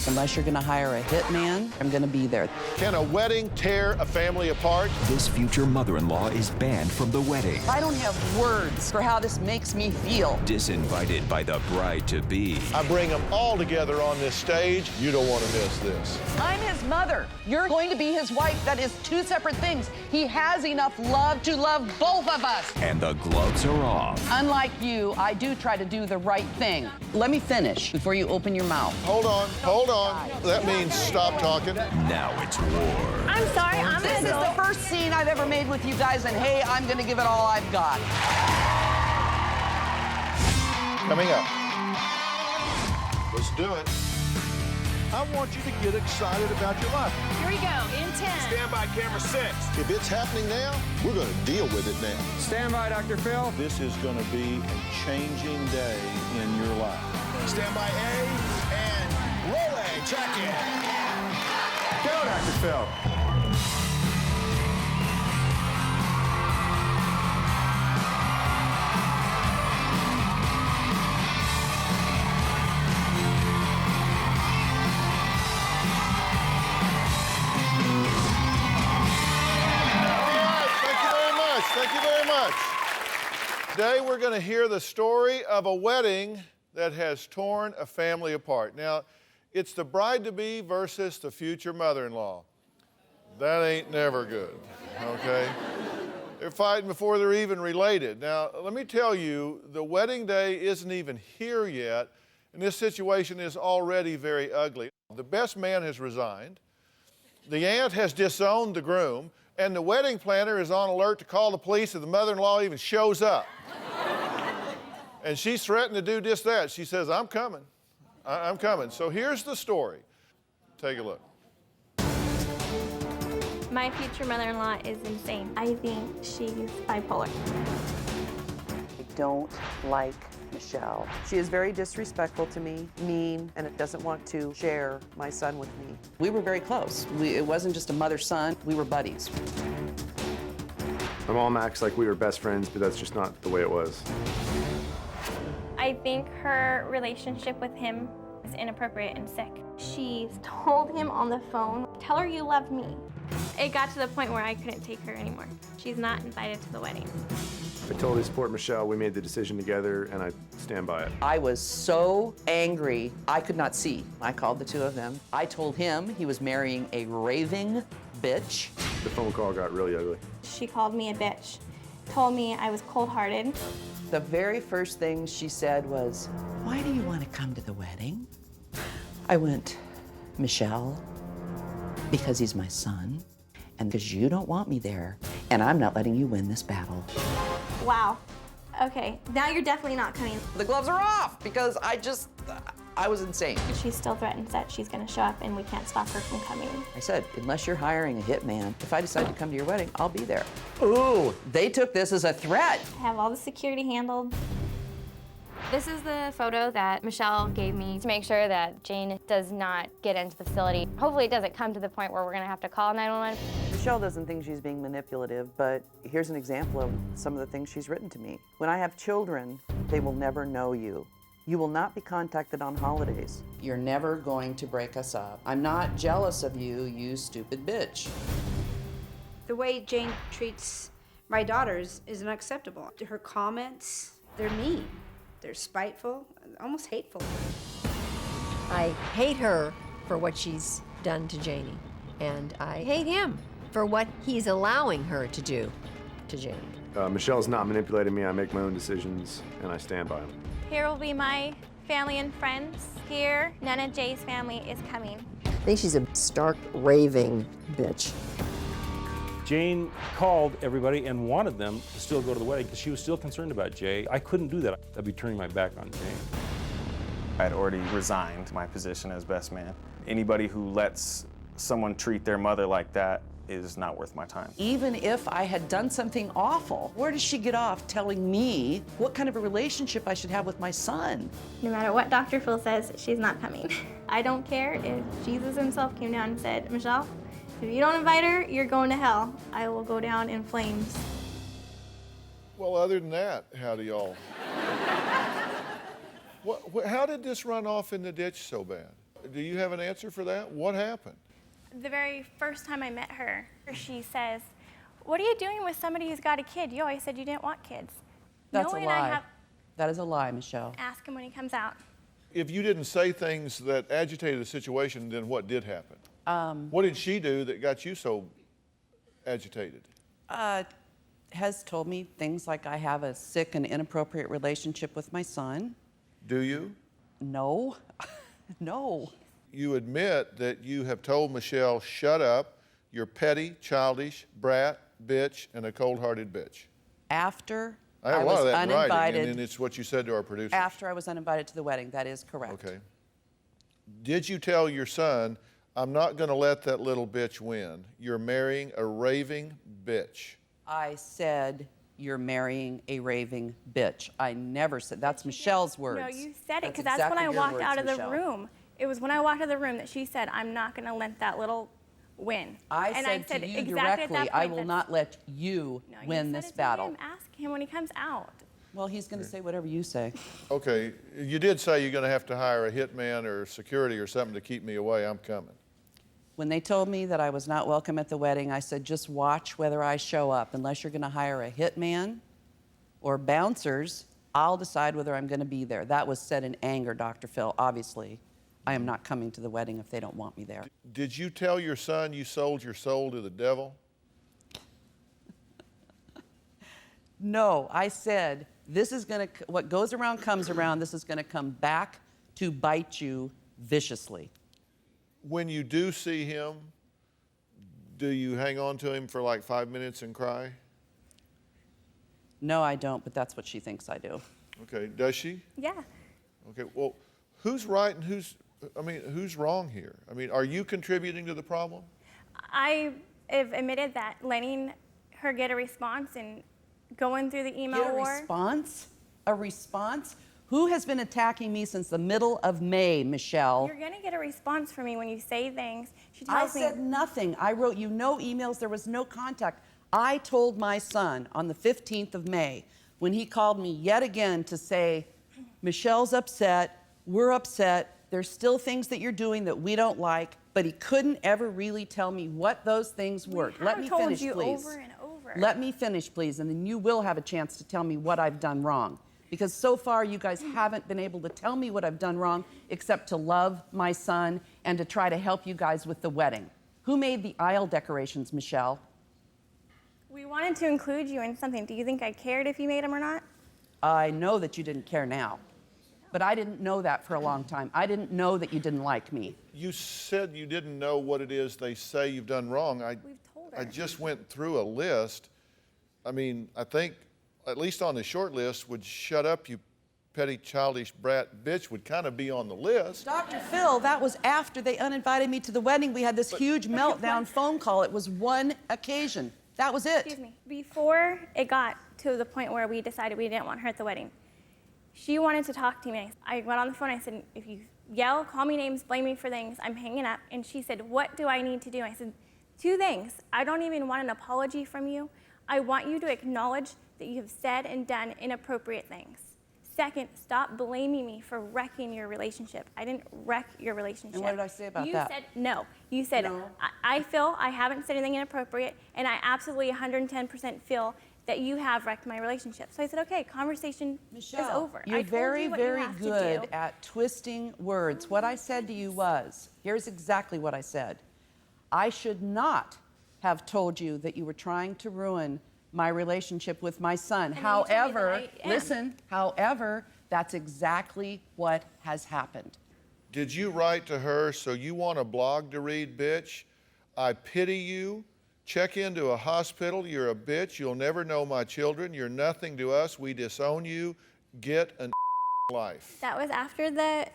Unless you're gonna hire a hitman, I'm gonna be there. Can a wedding tear a family apart? This future mother-in-law is banned from the wedding. I don't have words for how this makes me feel. Disinvited by the bride-to-be. I bring them all together on this stage. You don't want to miss this. I'm his mother. You're going to be his wife. That is two separate things. He has enough love to love both of us. And the gloves are off. Unlike you, I do try to do the right thing. Let me finish before you open your mouth. Hold on, hold on. That means stop talking. Now it's war. I'm sorry, This is the first scene I've ever made with you guys, and hey, I'm gonna give it all I've got. Coming up. Let's do it. I want you to get excited about your life. Here we go, in 10. Stand by, camera 6. If it's happening now, we're going to deal with it now. Stand by, Dr. Phil. This is going to be a changing day in your life. Stand by A and roll A. Check in. Go, Dr. Phil. Thank you very much. Today we're going to hear the story of a wedding that has torn a family apart. Now, it's the bride-to-be versus the future mother-in-law. That ain't never good, okay? They're fighting before they're even related. Now, let me tell you, the wedding day isn't even here yet, and this situation is already very ugly. The best man has resigned. The aunt has disowned the groom. And the wedding planner is on alert to call the police if the mother-in-law even shows up. And she's threatened to do just that. She says, I'm coming. I'm coming. So here's the story. Take a look. My future mother-in-law is insane. I think she's bipolar. I don't like Michelle. She is very disrespectful to me, mean, and it doesn't want to share my son with me. We were very close. It wasn't just a mother-son, we were buddies. My mom acts like we were best friends, but that's just not the way it was. I think her relationship with him is inappropriate and sick. She's told him on the phone, tell her you love me. It got to the point where I couldn't take her anymore. She's not invited to the wedding. I totally support Michelle. We made the decision together, and I stand by it. I was so angry, I could not see. I called the two of them. I told him he was marrying a raving bitch. The phone call got really ugly. She called me a bitch, told me I was cold-hearted. The very first thing she said was, why do you want to come to the wedding? I went, Michelle, because he's my son, and because you don't want me there, and I'm not letting you win this battle. Wow. Okay, now you're definitely not coming. The gloves are off because I was insane. She still threatens that she's gonna show up and we can't stop her from coming. I said, unless you're hiring a hitman, if I decide to come to your wedding, I'll be there. Ooh, they took this as a threat. I have all the security handled. This is the photo that Michelle gave me to make sure that Jane does not get into the facility. Hopefully it doesn't come to the point where we're gonna have to call 911. Michelle doesn't think she's being manipulative, but here's an example of some of the things she's written to me. When I have children, they will never know you. You will not be contacted on holidays. You're never going to break us up. I'm not jealous of you, you stupid bitch. The way Jane treats my daughters is unacceptable. Her comments, they're mean. They're spiteful, almost hateful. I hate her for what she's done to Janie, and I hate him for what he's allowing her to do to Janie. Michelle's not manipulating me. I make my own decisions, and I stand by them. Here will be my family and friends. Here, Nana Jay's family is coming. I think she's a stark, raving bitch. Jane called everybody and wanted them to still go to the wedding because she was still concerned about Jay. I couldn't do that. I'd be turning my back on Jane. I had already resigned my position as best man. Anybody who lets someone treat their mother like that is not worth my time. Even if I had done something awful, where does she get off telling me what kind of a relationship I should have with my son? No matter what Dr. Phil says, she's not coming. I don't care if Jesus himself came down and said, Michelle, if you don't invite her, you're going to hell. I will go down in flames. Well, other than that, how do y'all? How did this run off in the ditch so bad? do you have an answer for that? What happened? The very first time I met her, she says, "What are you doing with somebody who's got a kid? You always said you didn't want kids." That's Knowing a lie. I have, That is a lie, Michelle. ask him when he comes out. If you didn't say things that agitated the situation, then what did happen? What did she do that got you so agitated? Has told me things like I have a sick and inappropriate relationship with my son. Do you? No. No. You admit that you have told Michelle, shut up, you're petty, childish, brat, bitch, and a cold-hearted bitch. After I have a lot was of that in writing, uninvited, and it's what you said to our producers. after I was uninvited to the wedding, that is correct. Okay. Did you tell your son, I'm not going to let that little bitch win. You're marrying a raving bitch. I said, you're marrying a raving bitch. I never said, that's Michelle's words. No, you said it, because That's that's when exactly I your walked words, out of the Michelle. room. It was when I walked out of the room that she said, "I'm not going to let that little win." I said to you exactly directly, at that I point will that- not let you No, you win said this it to battle. him. Ask him when he comes out. Well, he's going to say whatever you say. Okay, you did say you're going to have to hire a hitman or security or something to keep me away. I'm coming. When they told me that I was not welcome at the wedding, I said, just watch whether I show up. Unless you're going to hire a hitman or bouncers, I'll decide whether I'm going to be there. That was said in anger, Dr. Phil. Obviously, I am not coming to the wedding if they don't want me there. Did you tell your son you sold your soul to the devil? No, I said, this is going to, what goes around comes around. This is going to come back to bite you viciously. When you do see him, do you hang on to him for like 5 minutes and cry? No, I don't, but that's what she thinks I do. Okay, does she? Yeah. Okay, well, who's right and who's wrong here? I mean, are you contributing to the problem? I have admitted that letting her get a response and going through the email Get a war. response? A response? Who has been attacking me since the middle of May, Michelle? You're going to get a response from me when you say things. She I tells me. said nothing. I wrote you no emails. There was no contact. I told my son on the 15th of May, when he called me yet again to say, Michelle's upset, we're upset, there's still things that you're doing that we don't like, but he couldn't ever really tell me what those things were. Let me finish, you please. over and over. Let me finish, please, and then you will have a chance to tell me what I've done wrong. Because so far, you guys haven't been able to tell me what I've done wrong, except to love my son and to try to help you guys with the wedding. Who made the aisle decorations, Michelle? We wanted to include you in something. Do you think I cared if you made them or not? I know that you didn't care now, but I didn't know that for a long time. I didn't know that you didn't like me. You said you didn't know what it is they say you've done wrong. We've told her. I just went through a list. I mean, I think, at least on the short list, would shut up, you petty, childish brat bitch would kind of be on the list. Dr. Phil, that was after they uninvited me to the wedding. We had this huge meltdown phone call. It was one occasion. That was it. Excuse me. Before it got to the point where we decided we didn't want her at the wedding, she wanted to talk to me. I went on the phone. I said, if you yell, call me names, blame me for things, I'm hanging up. And she said, what do I need to do? I said, 2 things. I don't even want an apology from you. I want you to acknowledge that you have said and done inappropriate things. Second, stop blaming me for wrecking your relationship. I didn't wreck your relationship. And what did I say about you that? You said no. You said, No. I feel I haven't said anything inappropriate, and I absolutely 110% feel that you have wrecked my relationship. So I said, okay, conversation is over. You're I told very, you what you very have to good do. at twisting words. What I said to you was, here's exactly what I said. I should not have told you that you were trying to ruin my relationship with my son. And then you told me that However, I am. listen, however, that's exactly what has happened. Did you write to her, so you want a blog to read, bitch? I pity you. Check into a hospital. You're a bitch. You'll never know my children. You're nothing to us. We disown you. Get an life. That was after the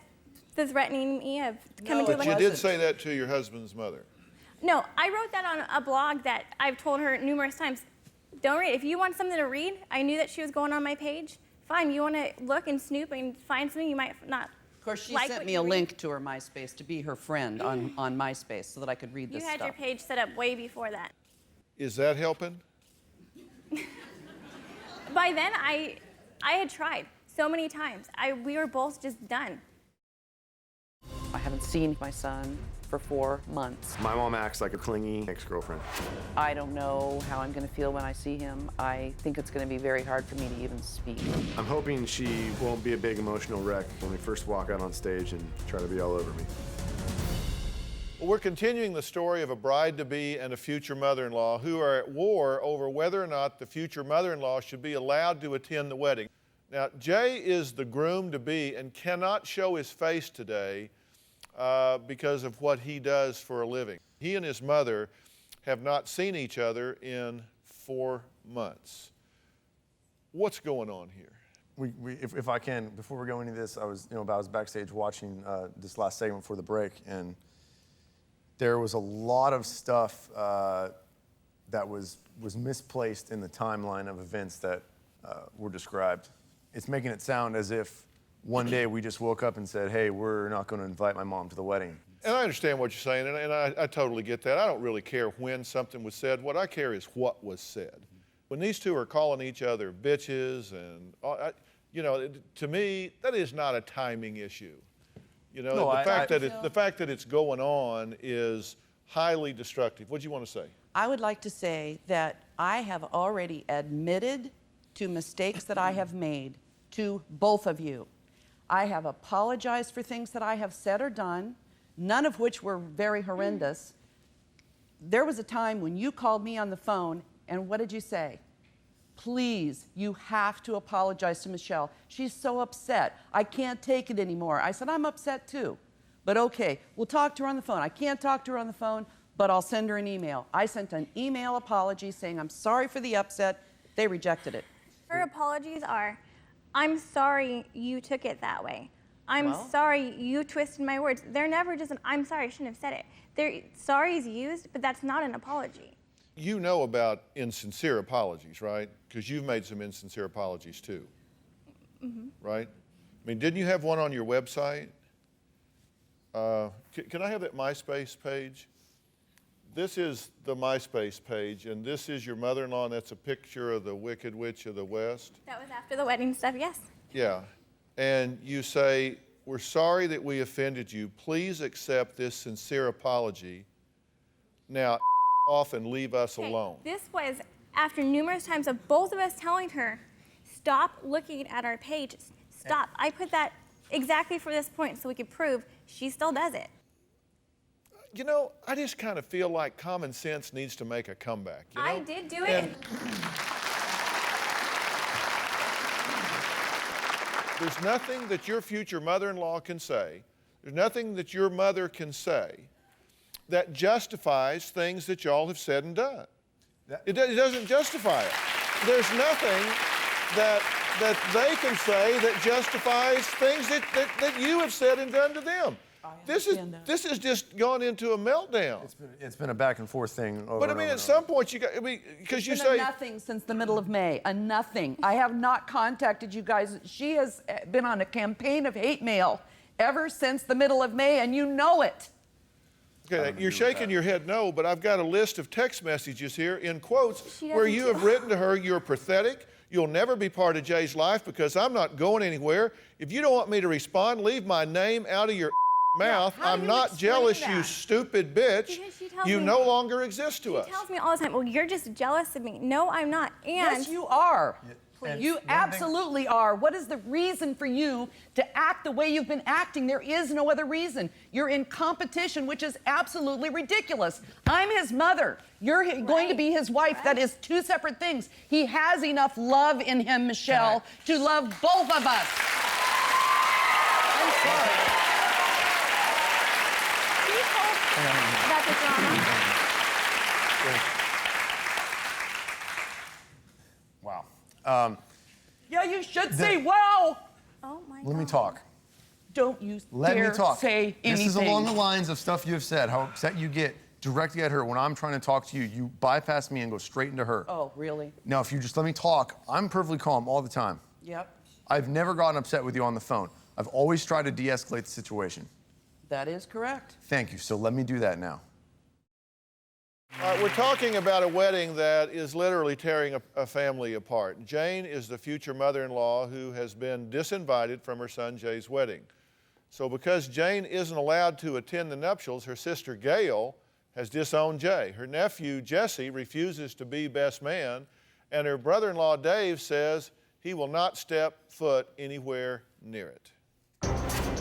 threatening me of coming to the But you wedding. did say that to your husband's mother. No, I wrote that on a blog that I've told her numerous times. Don't read. If you want something to read, I knew that she was going on my page. Fine, you want to look and snoop and find something you might not. Of course, she like sent what me you a read. link to her MySpace to be her friend on MySpace so that I could read You this had stuff. your page set up way before that. Is that helping? By then, I had tried so many times. We were both just done. I haven't seen my son for 4 months. My mom acts like a clingy ex-girlfriend. I don't know how I'm going to feel when I see him. I think it's going to be very hard for me to even speak. I'm hoping she won't be a big emotional wreck when we first walk out on stage and try to be all over me. Well, we're continuing the story of a bride-to-be and a future mother-in-law who are at war over whether or not the future mother-in-law should be allowed to attend the wedding. Now, Jay is the groom-to-be and cannot show his face today because of what he does for a living. He and his mother have not seen each other in 4 months. What's going on here? If I can, before we go into this, I was backstage watching this last segment before the break, and there was a lot of stuff that was misplaced in the timeline of events that were described. It's making it sound as if one day we just woke up and said, hey, we're not going to invite my mom to the wedding. And I understand what you're saying, and I totally get that. I don't really care when something was said. What I care is what was said. When these two are calling each other bitches and, to me, that is not a timing issue. The fact that it's going on is highly destructive. What do you want to say? I would like to say that I have already admitted to mistakes that I have made to both of you. I have apologized for things that I have said or done, none of which were very horrendous. There was a time when you called me on the phone, and what did you say? Please, you have to apologize to Michelle. She's so upset. I can't take it anymore. I said, I'm upset too. But okay, we'll talk to her on the phone. I can't talk to her on the phone, but I'll send her an email. I sent an email apology saying, I'm sorry for the upset. They rejected it. Her apologies are, I'm sorry you took it that way. I'm sorry you twisted my words. They're never just an, I'm sorry, I shouldn't have said it. Sorry is used, but that's not an apology. You know about insincere apologies, right? Because you've made some insincere apologies too, right? I mean, didn't you have one on your website? Can I have that MySpace page? This is the MySpace page, and this is your mother-in-law, and that's a picture of the Wicked Witch of the West. That was after the wedding stuff, yes. Yeah, and you say, we're sorry that we offended you. Please accept this sincere apology. Now, off and leave us alone. This was after numerous times of both of us telling her, stop looking at our page, stop. I put that exactly for this point so we could prove she still does it. You know, I just kind of feel like common sense needs to make a comeback. You know? I did do it. There's nothing that your future mother-in-law can say, there's nothing that your mother can say that justifies things that y'all have said and done. It doesn't justify it. There's nothing that they can say that justifies things that you have said and done to them. This has just gone into a meltdown. It's been a back and forth thing. But I mean, at some point you got, because you say nothing since the middle of May, a nothing. I have not contacted you guys. She has been on a campaign of hate mail ever since the middle of May, and you know it. Okay, you're shaking your head no, but I've got a list of text messages here in quotes where you have written to her, you're pathetic. You'll never be part of Jay's life because I'm not going anywhere. If you don't want me to respond, leave my name out of your mouth. I'm not jealous, you stupid bitch. You no longer exist to us. She tells me all the time, well, you're just jealous of me. No, I'm not. And yes, you are. You absolutely are. What is the reason for you to act the way you've been acting? There is no other reason. You're in competition, which is absolutely ridiculous. I'm his mother. You're going to be his wife. That is two separate things. He has enough love in him, Michelle, to love both of us. I'm sorry. That's a drama. Wow. Yeah, you should say wow. Oh my God. Let me talk. Don't you Let me dare talk. say anything. This is along the lines of stuff you have said, how upset you get directly at her. When I'm trying to talk to you, you bypass me and go straight into her. Oh, really? Now, if you just let me talk, I'm perfectly calm all the time. Yep. I've never gotten upset with you on the phone. I've always tried to de-escalate the situation. That is correct. Thank you. So let me do that now. We're talking about a wedding that is literally tearing a family apart. Jane is the future mother-in-law who has been disinvited from her son Jay's wedding. So because Jane isn't allowed to attend the nuptials, her sister Gail has disowned Jay. Her nephew Jesse refuses to be best man, and her brother-in-law Dave says he will not step foot anywhere near it.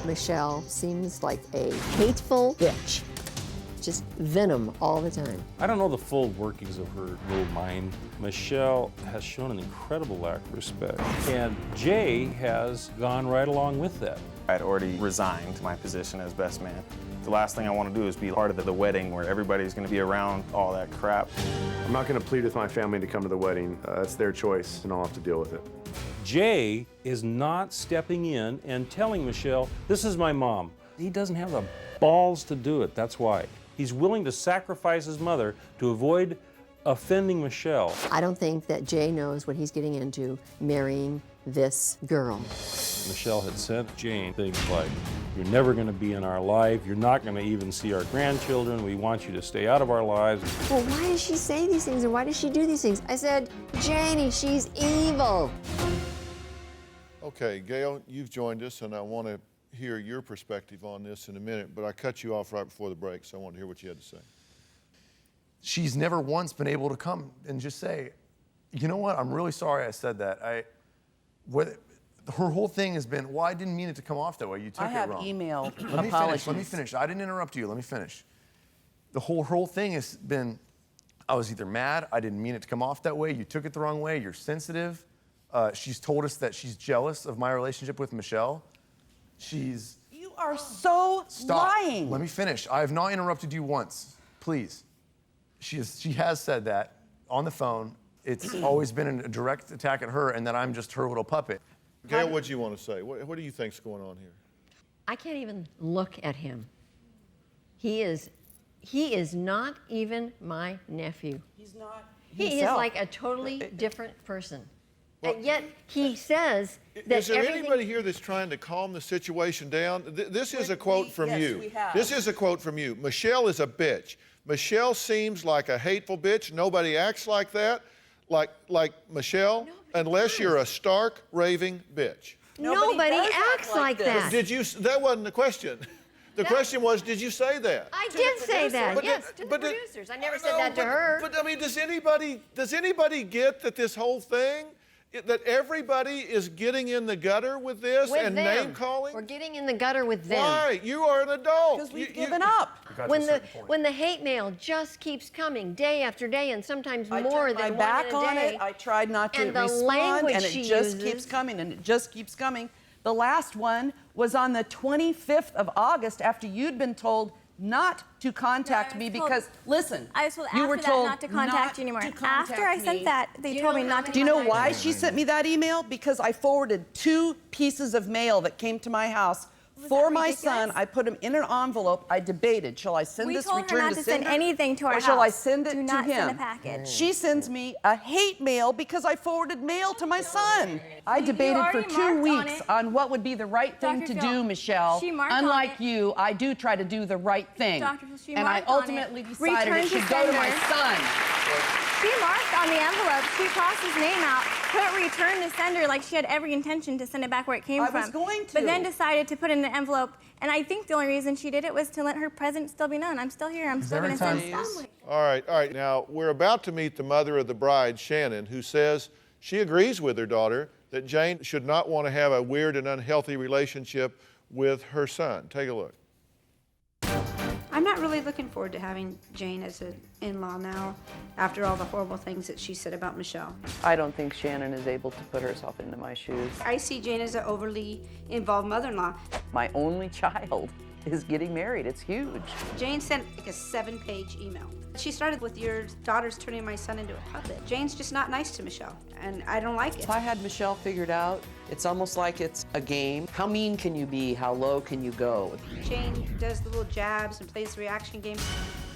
Michelle seems like a hateful bitch. Just venom all the time. I don't know the full workings of her little mind. Michelle has shown an incredible lack of respect, and Jay has gone right along with that. I had already resigned my position as best man. The last thing I want to do is be part of the wedding where everybody's going to be around all that crap. I'm not going to plead with my family to come to the wedding. That's their choice, and I'll have to deal with it. Jay is not stepping in and telling Michelle, this is my mom. He doesn't have the balls to do it, that's why. He's willing to sacrifice his mother to avoid offending Michelle. I don't think that Jay knows what he's getting into marrying this girl. Michelle had sent Jane things like, you're never going to be in our life, you're not going to even see our grandchildren, we want you to stay out of our lives. Well, why does she say these things and why does she do these things? I said, Janie, she's evil. Okay, Gail, you've joined us, and I want to hear your perspective on this in a minute, but I cut you off right before the break, so I want to hear what you had to say. She's never once been able to come and just say, you know what, I'm really sorry I said that. Her whole thing has been, well, I didn't mean it to come off that way. You took it wrong. I have email apologies. Let me finish. I didn't interrupt you. Let me finish. Her whole thing has been, I was either mad, I didn't mean it to come off that way, you took it the wrong way, you're sensitive. She's told us that she's jealous of my relationship with Michelle. You are so lying. Let me finish. I have not interrupted you once. Please. She has said that on the phone. It's always been a direct attack at her and that I'm just her little puppet. Gail, what do you want to say? What do you think's going on here? I can't even look at him. He is not even my nephew. He's not He is like a totally different person. And yet he says that is there anybody here that's trying to calm the situation down? This is a quote from you. We have. This is a quote from you. Michelle is a bitch. Michelle seems like a hateful bitch. Nobody acts like that, like Michelle, unless you're a stark, raving bitch. Nobody acts like that. Did you? That wasn't the question. The question was, did you say that? I did say that, But yes, to the but producers. I never said that to her. But I mean, does anybody get that this whole thing, that everybody is getting in the gutter with this With and them. name calling? We're getting in the gutter with them. Why? You are an adult. Because we've given up. When the hate mail just keeps coming day after day and sometimes I more turned than my back one in a on day. it. I tried not to And the respond, language and it she just uses. keeps coming, and it just keeps coming. The last one was on the 25th of August after you'd been told not to contact me because, listen, I was told you after were that told not to contact you anymore. to contact After I sent me. that, they told me not to Do you know contact why you. she sent me that email? Because I forwarded 2 pieces of mail that came to my house for my son. I put them in an envelope. I debated, shall I send We this told her return not to to send sender, anything to our or shall I house. send it Do to not him? send a package. She sends me a hate mail because I forwarded mail to my son. I debated for already 2 marked on weeks it. on what would be the right thing Dr. to Phil, do, Michelle. she marked on Unlike it. you, I do try to do the right thing. Dr. Phil, she and I marked on it. ultimately decided Return it to should go to my sender. son. She marked on the envelope, she crossed his name out, put return to sender like she had every intention to send it back where it came I from. was going to. But then decided to put it in an envelope. And I think the only reason she did it was to let her presence still be known. I'm still here. I'm still going to send stuff. All right. Now, we're about to meet the mother of the bride, Shannon, who says she agrees with her daughter that Jane should not want to have a weird and unhealthy relationship with her son. Take a look. I'm not really looking forward to having Jane as an in-law now, after all the horrible things that she said about Michelle. I don't think Shannon is able to put herself into my shoes. I see Jane as an overly involved mother-in-law. My only child is getting married. It's huge. Jane sent like a 7-page email. She started with your daughter's turning my son into a puppet. Jane's just not nice to Michelle, and I don't like it. If I had Michelle figured out, it's almost like it's a game. How mean can you be? How low can you go? Jane does the little jabs and plays the reaction game.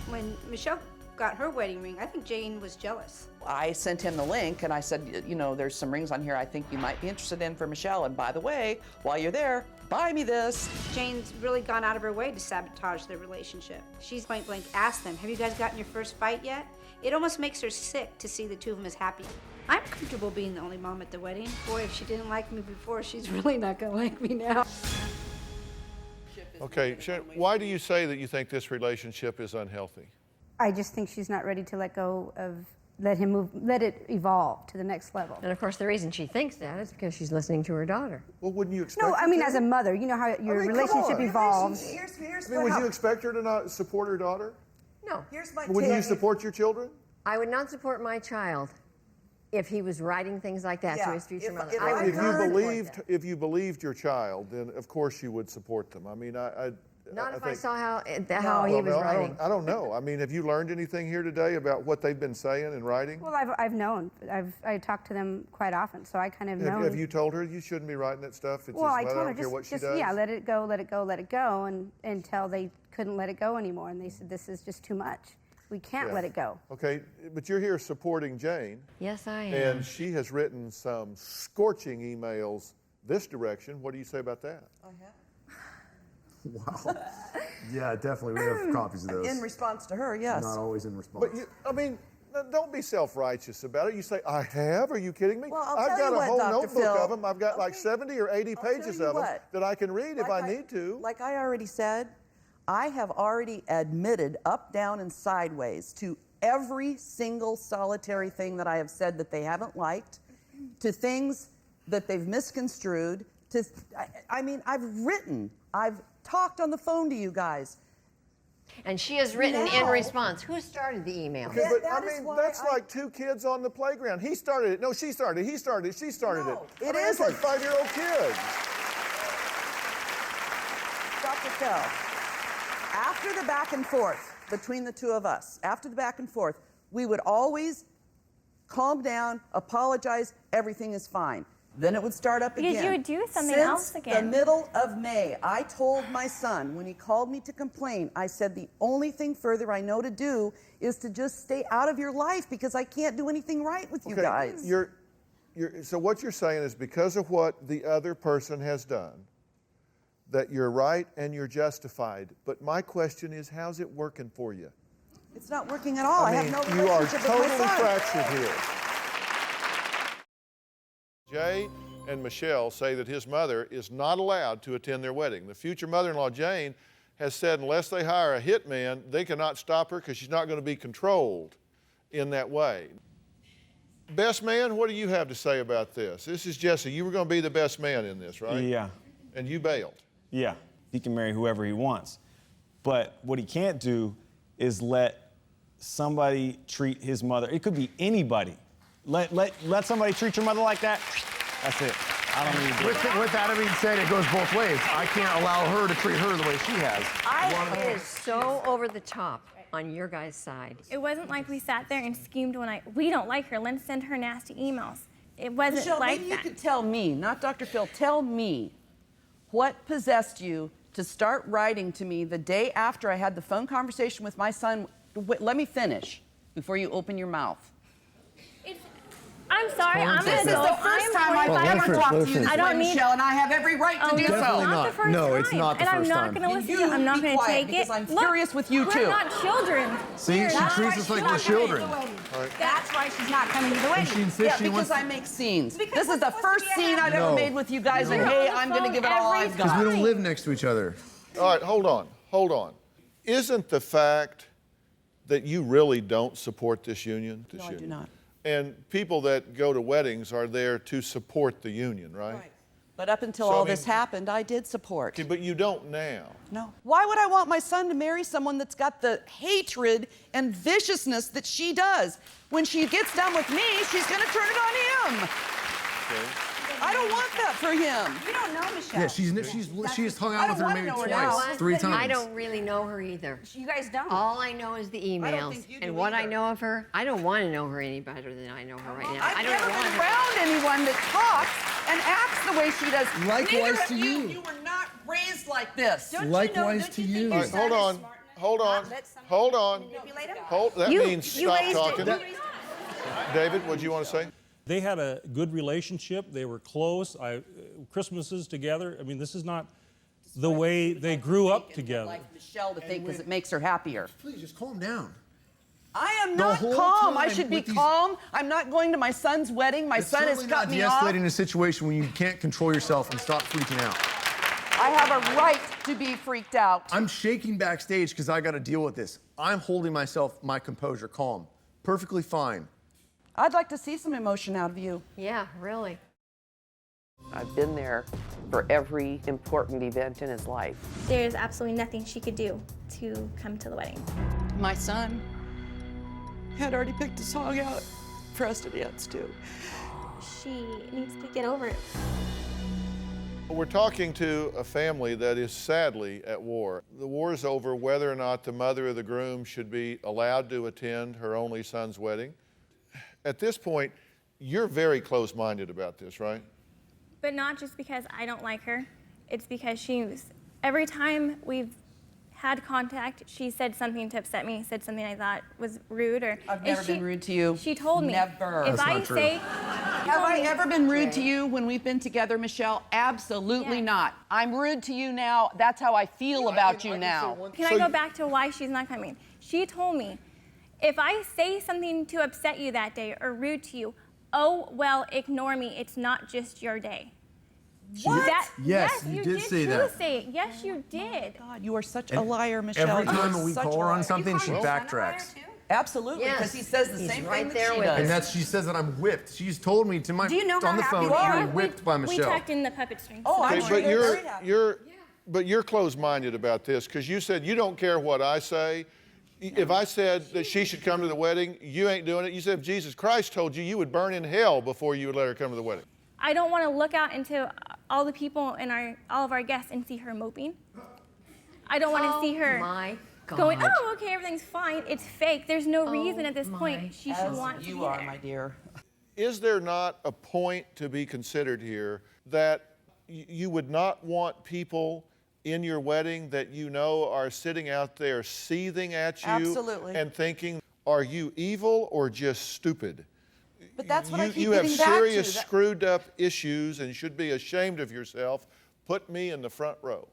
When Michelle got her wedding ring, I think Jane was jealous. I sent him the link and I said, you know, there's some rings on here I think you might be interested in for Michelle. And by the way, while you're there, buy me this. Jane's really gone out of her way to sabotage their relationship. She's point blank asked them, have you guys gotten your first fight yet? It almost makes her sick to see the two of them as happy. I'm comfortable being the only mom at the wedding. Boy, if she didn't like me before, she's really not gonna like me now. Okay, Sharon, why do you say that you think this relationship is unhealthy? I just think she's not ready to let go of, let it evolve to the next level. And of course, the reason she thinks that is because she's listening to her daughter. Well, wouldn't you expect No, I her mean, to? as a mother, you know how your relationship evolves. Would you expect her to not support her daughter? No. Wouldn't you support your children? I would not support my child if he was writing things like that to his future mother. If you believed your child, then of course you would support them. I mean, Not if I saw how he was writing. I don't know. I mean, have you learned anything here today about what they've been saying and writing? Well, I've known. I talk to them quite often, so I kind of know. Have you told her you shouldn't be writing that stuff? It's Well, just, I told her don't care what she just does? yeah, let it go, let it go, let it go, and until they couldn't let it go anymore, and they said this is just too much. We can't let it go. Okay, but you're here supporting Jane. Yes, I am. And she has written some scorching emails this direction. What do you say about that? I have. Wow. Yeah, definitely. We have copies of those. In response to her, yes. Not always in response. But I mean, don't be self-righteous about it. You say, I have? Are you kidding me? Well, I'll I've tell got you a what, whole Dr. notebook Phil. of them. I've got like 70 or 80 pages of them that I can read if I need to. Like I already said, I have already admitted up, down, and sideways to every single solitary thing that I have said that they haven't liked, to things that they've misconstrued, I mean, I've talked on the phone to you guys. And she has written in response. Who started the email? Okay, but I mean, that's like two kids on the playground. He started it. No, she started it. He started it. She started it. It It's like 5-year-old kids. Dr. Phil, after the back and forth between the two of us, we would always calm down, apologize, everything is fine. Then it would start up again. Because you would do something else again. Since the middle of May, I told my son, when he called me to complain, I said the only thing further I know to do is to just stay out of your life because I can't do anything right with you guys. So what you're saying is because of what the other person has done, that you're right and you're justified. But my question is, how's it working for you? It's not working at all. I mean, have no you are relationship with totally my son. fractured here. Jay and Michelle say that his mother is not allowed to attend their wedding. The future mother-in-law, Jane, has said unless they hire a hitman, they cannot stop her because she's not going to be controlled in that way. Best man, what do you have to say about this? This is Jesse. You were going to be the best man in this, right? Yeah. And you bailed. Yeah. He can marry whoever he wants. But what he can't do is let somebody treat his mother. It could be anybody. Let somebody treat your mother like that. That's it. I don't need to do it. With that being said, it goes both ways. I can't allow her to treat her the way she has. It is so over the top on your guys' side. It wasn't like we sat there and schemed one night. We don't like her. Let's send her nasty emails. It wasn't Michelle, like maybe that. you could tell me, not Dr. Phil, tell me what possessed you to start writing to me the day after I had the phone conversation with my son. Let me finish before you open your mouth. I'm sorry, I'm an This is adult. the first time I've I'm ever talked to you this I way, don't need Michelle, and I have every right to do so. Definitely not. not. The first No, time. it's not the and first I'm time. not going to listen You to it. I'm not be going to quiet, take because it. I'm Look, furious with you, we're too. not children. See, she treats us like we're children. That's why she's not coming to the wedding. She insists Yeah, she because wants. I make scenes. Because This is that's the supposed first to be a scene I've habit. ever No. made with you guys, and You're hey, on the I'm going to phone give it all every I've Because we got. don't live next to each other. All right, hold on. Isn't the fact that you really don't support this union? No, I do not. And people that go to weddings are there to support the union, right? But up until So, I all mean- this happened, I did support. Okay, but you don't now. No. Why would I want my son to marry someone that's got the hatred and viciousness that she does? When she gets done with me, she's going to turn it on him. Okay. I don't want that for him. You don't know Michelle. Yeah, she's hung I out with don't her wanna maybe know her twice, now. 3 times. I don't really know her either. You guys don't. All I know is the emails. think you do And what I either. know of her, I don't want to know her any better than I know her right now. I I've don't never want been her. around anyone that talks and acts the way she does. Likewise Neither to of you. You were not raised like this. Likewise to you. All right, hold on. That means stop talking. David, what do you want to say? They had a good relationship. They were close. Christmases together. I mean, this is not the way they grew up together. Like Michelle to think because it makes her happier. Please, just calm down. I am The not whole calm. I time should be with these- calm. I'm not going to my son's wedding. My son has cut me off. de-escalating a situation when you can't control yourself and stop freaking out. I have a right to be freaked out. I'm shaking backstage because I got to deal with this. I'm holding my composure, calm, perfectly fine. I'd like to see some emotion out of you. Yeah, really. I've been there for every important event in his life. There's absolutely nothing she could do to come to the wedding. My son had already picked a song out for us to dance to. She needs to get over it. We're talking to a family that is sadly at war. The war is over whether or not the mother of the groom should be allowed to attend her only son's wedding. At this point, you're very close-minded about this, right? But not just because I don't like her. It's because every time we've had contact, she said something to upset me, said something I thought was rude. I've never been rude to you. She told me. Never. If I say, have I ever been rude to you when we've been together, Michelle? Absolutely not. I'm rude to you now. That's how I feel about you now. Can I go back to why she's not coming? She told me, if I say something to upset you that day or rude to you, oh, well, ignore me. It's not just your day. What? Yes, you did say that. Say it. Yes, you did. Oh God, you are such a liar, Michelle. Every You are time we such call a her on liar. something, she backtracks. Absolutely, because he says the same thing that she does. And she says that I'm whipped. She's told me to my Do you know on how the happy phone, you are? you're whipped by Michelle. We tucked in the puppet strings. Oh, I'm sure they're very happy. You're close-minded about this because you said you don't care what I say. If I said that she should come to the wedding, you ain't doing it. You said if Jesus Christ told you, you would burn in hell before you would let her come to the wedding. I don't want to look out into all the people and all of our guests and see her moping. I don't want to see her going, oh, okay, everything's fine. It's fake. There's no reason at this point she should want to be You are, there. my dear. Is there not a point to be considered here that you would not want people in your wedding that you know are sitting out there seething at you Absolutely. and thinking, are you evil or just stupid? But that's what I keep You have getting back to. serious screwed up issues and should be ashamed of yourself. Put me in the front row.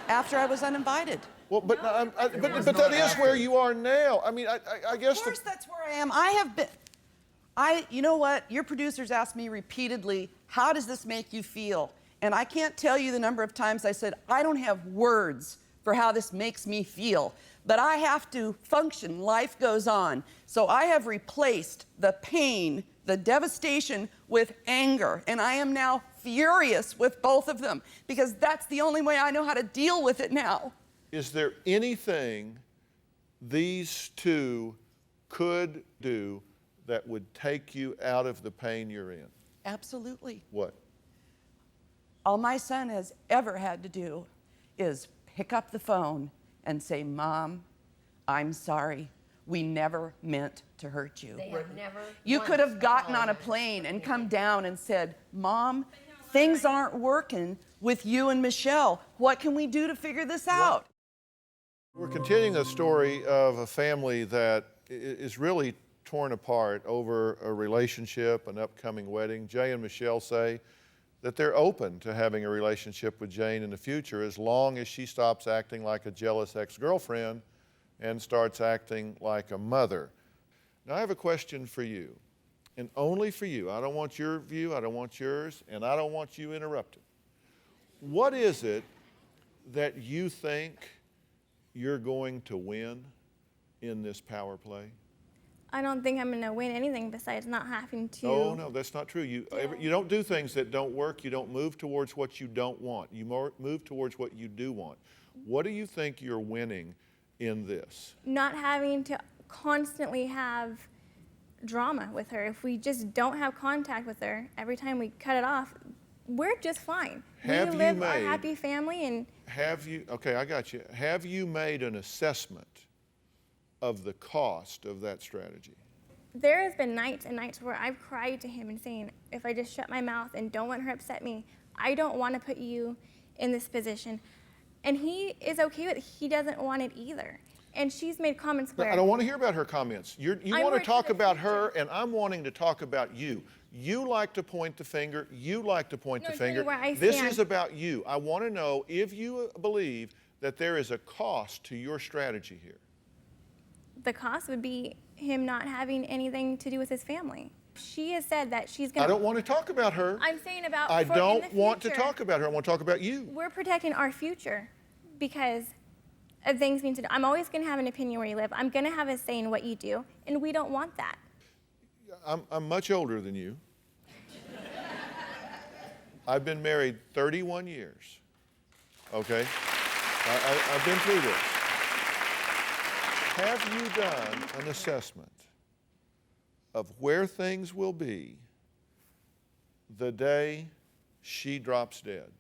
After I was uninvited. Well, but that is where you are now. I mean, I guess. Of course, that's where I am. I have been. You know what? Your producers asked me repeatedly, how does this make you feel? And I can't tell you the number of times I said, I don't have words for how this makes me feel, but I have to function. Life goes on. So I have replaced the pain, the devastation with anger, and I am now furious with both of them because that's the only way I know how to deal with it now. Is there anything these two could do that would take you out of the pain you're in? Absolutely. What? All my son has ever had to do is pick up the phone and say, Mom, I'm sorry. We never meant to hurt you. They have never You could have gotten on a plane and come down and said, Mom, things aren't working with you and Michelle. What can we do to figure this out? We're continuing the story of a family that is really torn apart over a relationship, an upcoming wedding. Jay and Michelle say that they're open to having a relationship with Jane in the future as long as she stops acting like a jealous ex-girlfriend and starts acting like a mother. Now, I have a question for you, and only for you. I don't want your view, I don't want yours, and I don't want you interrupted. What is it that you think you're going to win in this power play? I don't think I'm going to win anything besides not having to. Oh, no, that's not true. You don't do things that don't work. You don't move towards what you don't want. You move towards what you do want. What do you think you're winning in this? Not having to constantly have drama with her. If we just don't have contact with her, every time we cut it off, we're just fine. We live our happy family and... Okay, I got you. Have you made an assessment of the cost of that strategy? There has been nights and nights where I've cried to him and saying, if I just shut my mouth and don't let her upset me, I don't want to put you in this position. And he is okay with it. He doesn't want it either. And she's made comments where... I don't want to hear about her comments. You want to talk about her, and I'm wanting to talk about you. You like to point the finger. You like to point the finger. This is about you. I want to know if you believe that there is a cost to your strategy here. The cost would be him not having anything to do with his family. She has said that she's going I to... don't want to talk about her. I'm saying about... I in the don't want to future, talk about her. I want to talk about you. We're protecting our future because of things being said. I'm always going to have an opinion where you live. I'm going to have a say in what you do, and we don't want that. I'm much older than you. I've been married 31 years, okay? I've been through this. Have you done an assessment of where things will be the day she drops dead?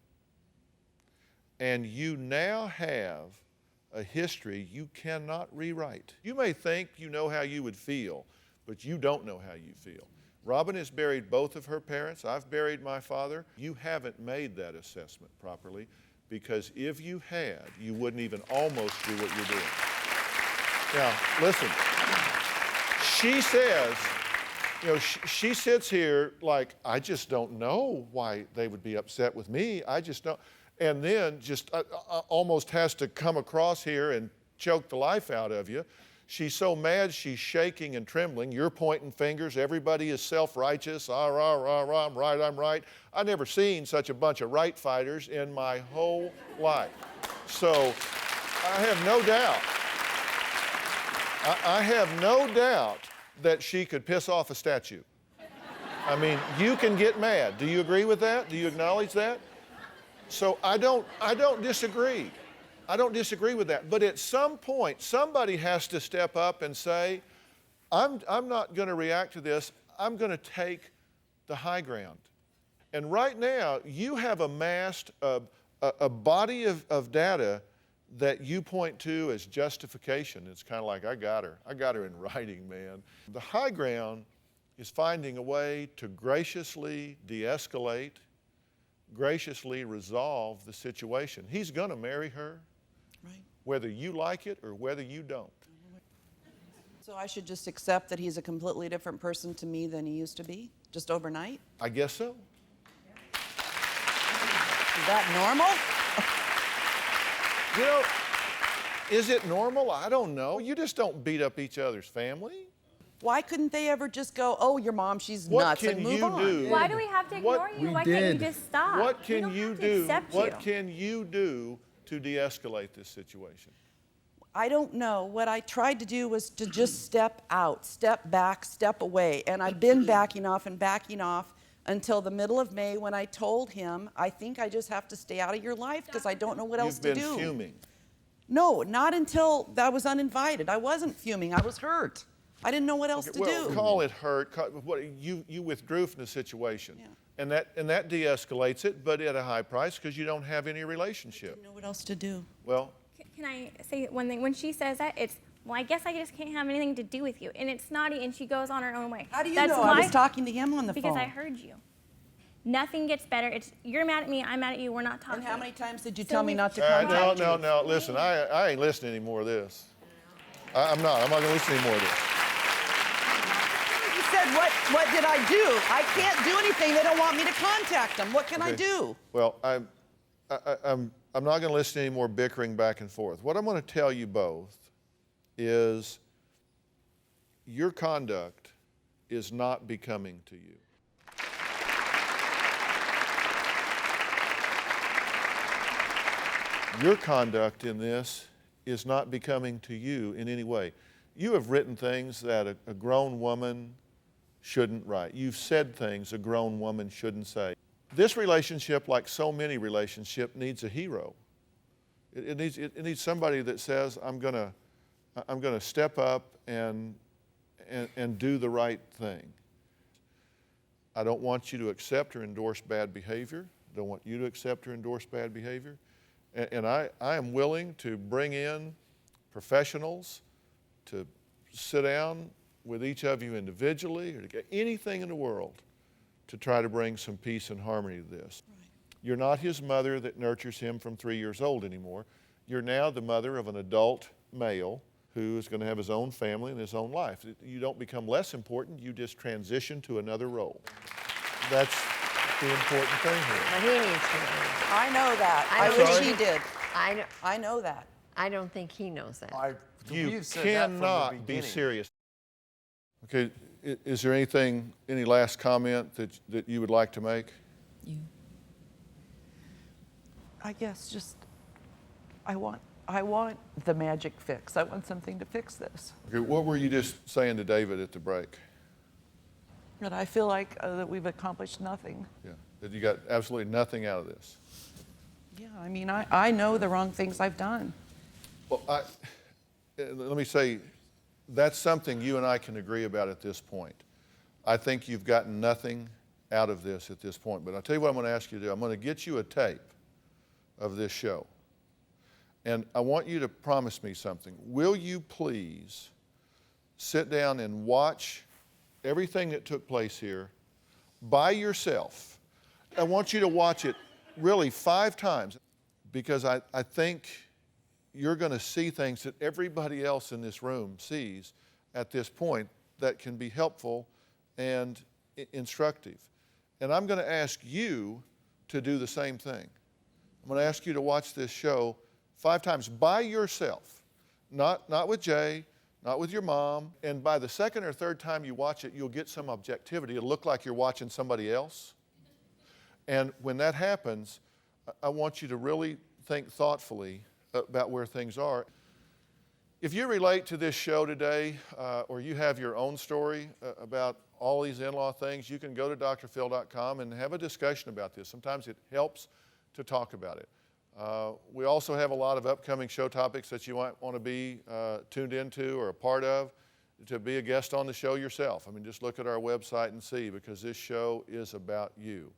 And you now have a history you cannot rewrite. You may think you know how you would feel, but you don't know how you feel. Robin has buried both of her parents. I've buried my father. You haven't made that assessment properly, because if you had, you wouldn't even almost do what you're doing. Now, listen, she says, you know, she sits here like, I just don't know why they would be upset with me. I just don't. And then just almost has to come across here and choke the life out of you. She's so mad, she's shaking and trembling. You're pointing fingers. Everybody is self-righteous. Ah, rah, rah, rah, I'm right, I'm right. I've never seen such a bunch of right fighters in my whole life. So I have no doubt, I have no doubt that she could piss off a statue. I mean, you can get mad. Do you agree with that? Do you acknowledge that? So I don't disagree. I don't disagree with that. But at some point, somebody has to step up and say, I'm not going to react to this. I'm going to take the high ground. And right now, you have amassed a body of data that you point to as justification. It's kind of like, I got her. I got her in writing, man. The high ground is finding a way to graciously de-escalate, graciously resolve the situation. He's going to marry her. Right. Whether you like it or whether you don't. So I should just accept that he's a completely different person to me than he used to be, just overnight? I guess so. Is that normal? You know, is it normal? I don't know. You just don't beat up each other's family. Why couldn't they ever just go, oh, your mom, she's What nuts, can and move you on? do? Why do we have to ignore you? Why can't you just stop? What can you do? Accept What you. can you do to de-escalate this situation? I don't know. What I tried to do was to just step out, step back, step away. And I've been backing off until the middle of May, when I told him, I think I just have to stay out of your life because I don't know what else to do. You've been fuming. No, not until I was uninvited. I wasn't fuming. I was hurt. I didn't know what else to do. Call it hurt. You withdrew from the situation. Yeah. And that de-escalates it, but at a high price because you don't have any relationship. I didn't know what else to do. Well, Can I say one thing? When she says that, it's, well, I guess I just can't have anything to do with you. And it's snotty, and she goes on her own way. How do you know? I was talking to him on the phone. Because I heard you. Nothing gets better. It's, you're mad at me, I'm mad at you, we're not talking. And how many times did you tell me not to contact you? No. Listen, I ain't listening anymore of this. I'm not. I'm not going to listen anymore of this. You said, what did I do? I can't do anything. They don't want me to contact them. What can I do? Well, I'm not going to listen to any more bickering back and forth. What I'm going to tell you both is your conduct is not becoming to you. Your conduct in this is not becoming to you in any way. You have written things that a grown woman shouldn't write. You've said things a grown woman shouldn't say. This relationship, like so many relationships, needs a hero. It needs somebody that says, I'm gonna step up and do the right thing. I don't want you to accept or endorse bad behavior. I don't want you to accept or endorse bad behavior. And I am willing to bring in professionals to sit down with each of you individually or to get anything in the world to try to bring some peace and harmony to this. Right. You're not his mother that nurtures him from 3 years old anymore. You're now the mother of an adult male who is going to have his own family and his own life. You don't become less important, you just transition to another role. That's the important thing here. But he needs to know. I know that. I wish he did. I know that. I don't think he knows that. You cannot be serious. Okay, Is there anything, any last comment that you would like to make? I guess just, I want the magic fix. I want something to fix this. Okay, what were you just saying to David at the break? And I feel like that we've accomplished nothing. Yeah, that you got absolutely nothing out of this. Yeah, I mean, I know the wrong things I've done. Well, let me say, that's something you and I can agree about at this point. I think you've gotten nothing out of this at this point. But I'll tell you what I'm going to ask you to do. I'm going to get you a tape of this show. And I want you to promise me something. Will you please sit down and watch everything that took place here by yourself? I want you to watch it really 5 times, because I think you're going to see things that everybody else in this room sees at this point that can be helpful and instructive. And I'm going to ask you to do the same thing. I'm going to ask you to watch this show 5 times by yourself, not with Jay, not with your mom. And by the second or third time you watch it, you'll get some objectivity. It'll look like you're watching somebody else. And when that happens, I want you to really think thoughtfully about where things are. If you relate to this show today, or you have your own story about all these in-law things, you can go to drphil.com and have a discussion about this. Sometimes it helps to talk about it. We also have a lot of upcoming show topics that you might want to be tuned into or a part of, to be a guest on the show yourself. I mean, just look at our website and see, because this show is about you.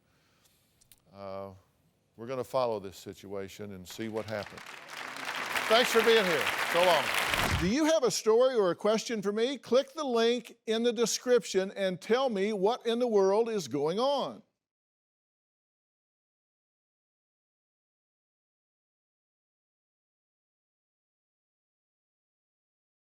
We're going to follow this situation and see what happens. Thanks for being here. So long. Do you have a story or a question for me? Click the link in the description and tell me what in the world is going on.